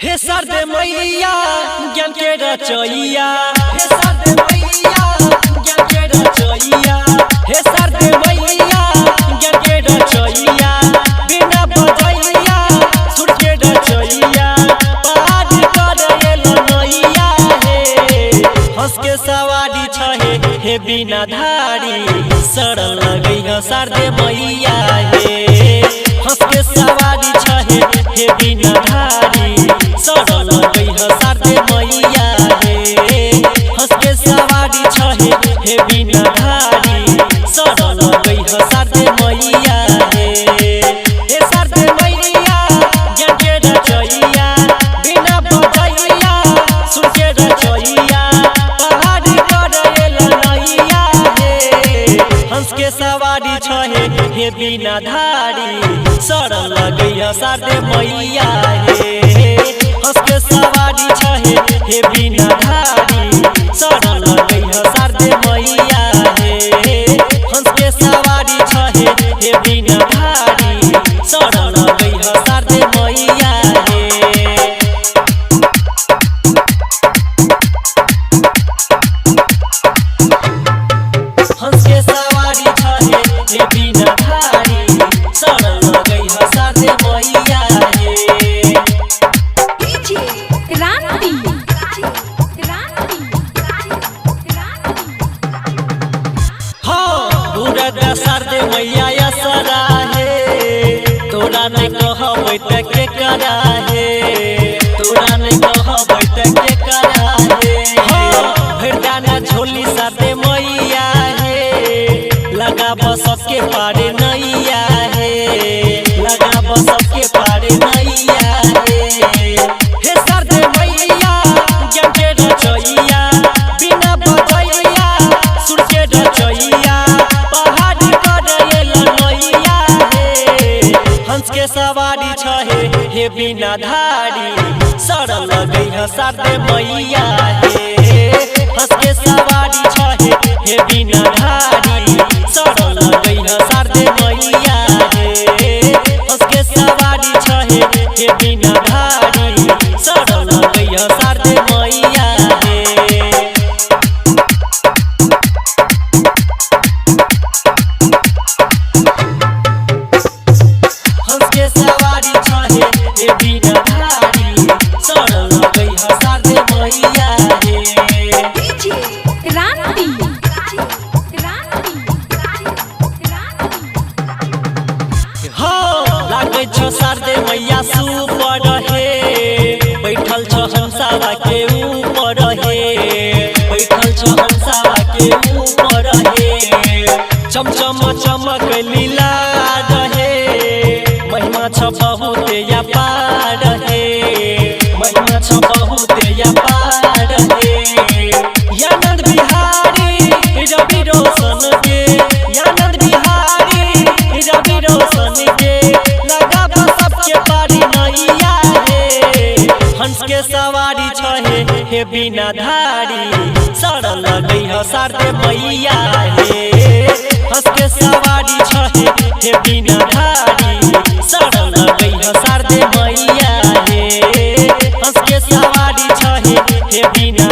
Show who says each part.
Speaker 1: हे सरदे मैया ज्ञान के रचैया, हे सरदे मैया ज्ञान के रचैया, हे सरदे मैया ज्ञान के रचैया, बिना बजैया सुर के रचैया, पार करे लनैया हे हंस के सवारी छहे हे बिना धारी सरल लगई ह सरदे मैया हे हंस के सवारी छहे हे बिना धारी सरल लगई ह सरदे मैया हे हंस के सवारी छहे हे बिना धारी सरल लगई ह सरदे मैया हे सरदे मैया ज्ञान के रचैया, बिना बजैया सुर के रचैया, पहाड़ी करे लनैया हे हंस के सवारी छहे हे बिना धारी सरल लगई ह सरदे मैया हे हंस के सवारी छहे हे बिना धारी सरल लगई ह सरदे मैया हे हंस के सवारी छहे हे बिना धारी सरल लगई ह सरदे मैया हे हंस के सवारी छहे हे बिना धारी सरल लगई ह सरदे मैया हे सरदे मैया असरा हे तोरा नहीं कहबै त के करा हे, तोरा नहीं कहबै त के करा हे भर दाना झोली सरदे मैया हे लगाब सबके पारे नैया हे, लगाब सबके पारे नैया हे सरदे मैया ज्ञान के रचैया, बिना बजैया सुर के रचैया, हंस के सवारी छहे हे बिना धारी सरल लगई ह सरदे मैया हे हंस के सवारी छहे हे बिना धारी सरल लगई ह सरदे मैया हे हंस के सवारी छहे हे बिना धारी सरल लगई ह सरदे मैया हे हंस के सवारी छहे हे बिना धारी सरल लगई ह सरदे मैया हे लागे छ सरदे मैया सुपर हे बैठल छ हंसावा के ऊपर हे, बैठल छ हंसावा के ऊपर हे चमचम चमक लीला रहे महिमा छ बहुत या पार हे, महिमा छ बहुत या पार हे आनंद बिहारी रवि रोशन के, आनंद बिहारी रवि रोशन के लगाब सबके पारी नैया हे हंस के सवारी छहे हे बिना धारी सरल लगई ह सरदे मैया हे हंस के सवारी छहे हे बिना धारी सरल लगई ह सरदे मैया हे हंस के सवारी छहे हे बिना